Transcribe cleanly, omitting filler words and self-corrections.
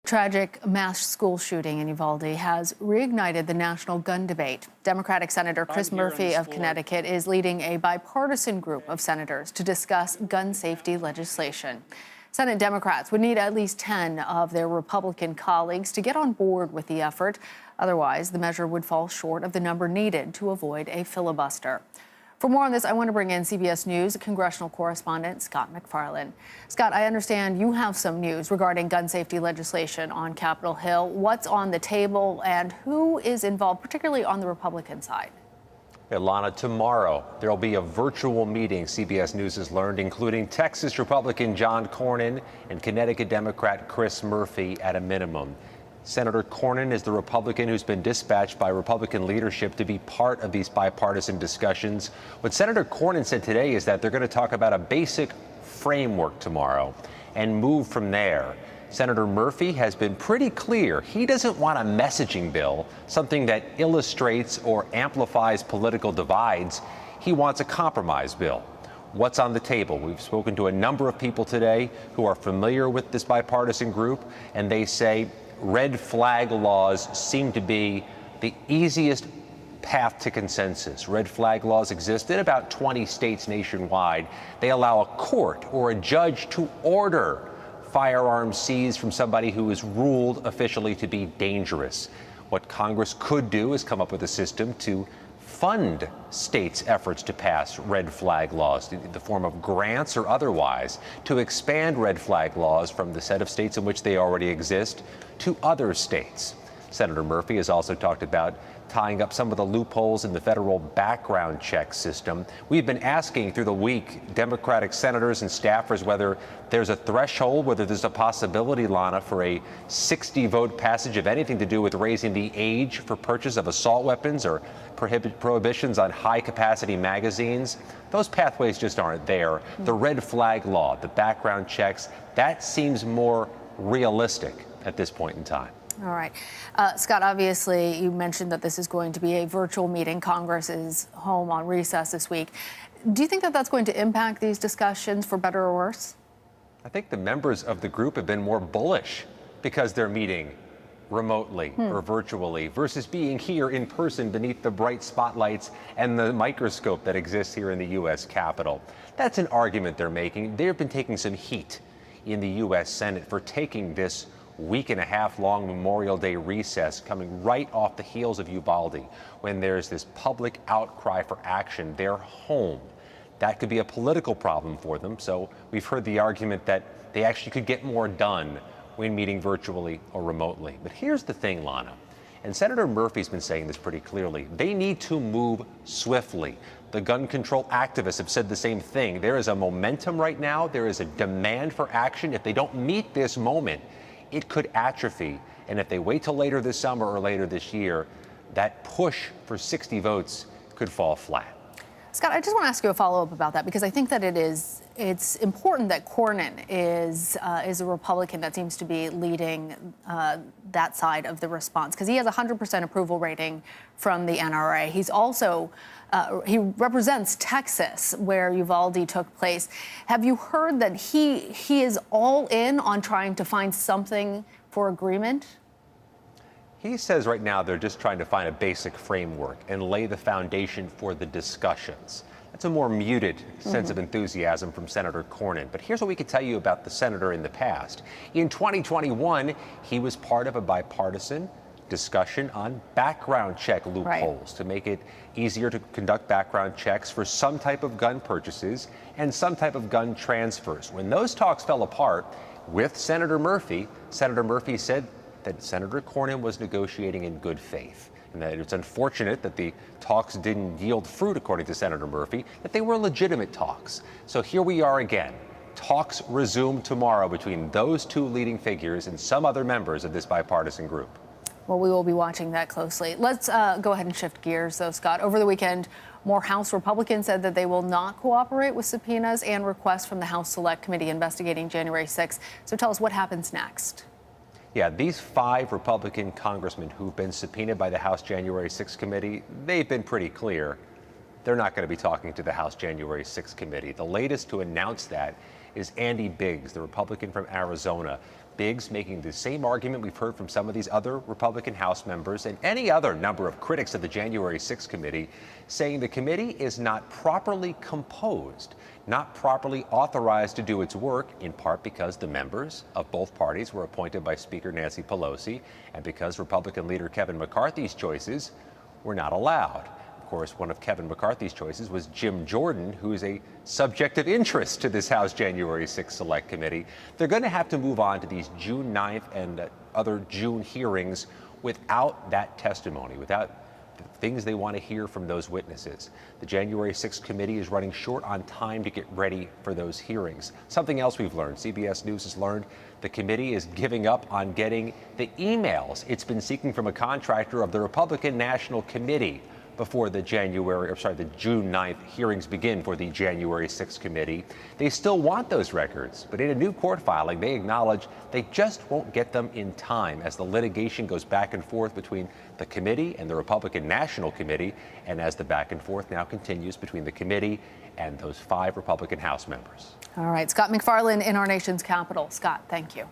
Tragic mass school shooting in Uvalde has reignited the national gun debate. Democratic Senator Chris Murphy of Connecticut is leading a bipartisan group of senators to discuss gun safety legislation. Senate Democrats would need at least 10 of their Republican colleagues to get on board with the effort. Otherwise, the measure would fall short of the number needed to avoid a filibuster. For more on this, I want to bring in CBS News congressional correspondent Scott MacFarlane. Scott, I understand you have some news regarding gun safety legislation on Capitol Hill. What's on the table and who is involved, particularly on the Republican side? Yeah, Lana, tomorrow there will be a virtual meeting, CBS News has learned, including Texas Republican John Cornyn and Connecticut Democrat Chris Murphy at a minimum. Senator Cornyn is the Republican who's been dispatched by Republican leadership to be part of these bipartisan discussions. What Senator Cornyn said today is that they're going to talk about a basic framework tomorrow and move from there. Senator Murphy has been pretty clear. He doesn't want a messaging bill, something that illustrates or amplifies political divides. He wants a compromise bill. What's on the table? We've spoken to a number of people today who are familiar with this bipartisan group, and they say red flag laws seem to be the easiest path to consensus. Red flag laws exist in about 20 states nationwide. They allow a court or a judge to order firearms seized from somebody who is ruled officially to be dangerous. What Congress could do is come up with a system to fund states' efforts to pass red flag laws in the form of grants or otherwise, to expand red flag laws from the set of states in which they already exist to other states. Senator Murphy has also talked about tying up some of the loopholes in the federal background check system. We've been asking through the week Democratic senators and staffers whether there's a threshold, whether there's a possibility, Lana, for a 60-vote passage of anything to do with raising the age for purchase of assault weapons or prohibitions on high-capacity magazines. Those pathways just aren't there. The red flag law, the background checks, that seems more realistic at this point in time. All right. Scott, obviously, you mentioned that this is going to be a virtual meeting. Congress is home on recess this week. Do you think that that's going to impact these discussions for better or worse? I think the members of the group have been more bullish because they're meeting remotely or virtually versus being here in person beneath the bright spotlights and the microscope that exists here in the U.S. Capitol. That's an argument they're making. They've been taking some heat in the U.S. Senate for taking this week-and-a-half-long Memorial Day recess coming right off the heels of Uvalde, when there's this public outcry for action. They're home. That could be a political problem for them, so we've heard the argument that they actually could get more done when meeting virtually or remotely. But here's the thing, Lana, and Senator Murphy's been saying this pretty clearly. They need to move swiftly. The gun control activists have said the same thing. There is a momentum right now. There is a demand for action. If they don't meet this moment, it could atrophy. And if they wait till later this summer or later this year, that push for 60 votes could fall flat. Scott, I just want to ask you a follow-up about that, because I think that it's important that Cornyn is a Republican that seems to be leading that side of the response, because he has a 100% approval rating from the NRA. He's also he represents Texas, where Uvalde took place. Have you heard that he is all in on trying to find something for agreement? He says right now they're just trying to find a basic framework and lay the foundation for the discussions. That's a more muted sense of enthusiasm from Senator Cornyn. But here's what we could tell you about the senator in the past. In 2021, he was part of a bipartisan discussion on background check loopholes to make it easier to conduct background checks for some type of gun purchases and some type of gun transfers. When those talks fell apart with Senator Murphy said that Senator Cornyn was negotiating in good faith, and that it's unfortunate that the talks didn't yield fruit, according to Senator Murphy, that they were legitimate talks. So here we are again. Talks resume tomorrow between those two leading figures and some other members of this bipartisan group. Well, we will be watching that closely. Let's go ahead and shift gears, though, Scott. Over the weekend, more House Republicans said that they will not cooperate with subpoenas and requests from the House Select Committee investigating January 6th. So tell us what happens next. Yeah, these 5 Republican congressmen who've been subpoenaed by the House January 6th committee, they've been pretty clear. They're not going to be talking to the House January 6th committee. The latest to announce that is Andy Biggs, the Republican from Arizona. Biggs making the same argument we've heard from some of these other Republican House members and any other number of critics of the January 6th committee, saying the committee is not properly composed, not properly authorized to do its work, in part because the members of both parties were appointed by Speaker Nancy Pelosi and because Republican leader Kevin McCarthy's choices were not allowed. Of course, one of Kevin McCarthy's choices was Jim Jordan, who is a subject of interest to this House January 6th Select Committee. They're going to have to move on to these June 9th and other June hearings without that testimony, without the things they want to hear from those witnesses. The January 6th committee is running short on time to get ready for those hearings. Something else we've learned, CBS News has learned, the committee is giving up on getting the emails it's been seeking from a contractor of the Republican National Committee before the June 9th hearings begin for the January 6th committee. They still want those records, but in a new court filing, they acknowledge they just won't get them in time as the litigation goes back and forth between the committee and the Republican National Committee, and as the back and forth now continues between the committee and those 5 Republican House members. All right, Scott MacFarlane in our nation's capital. Scott, thank you.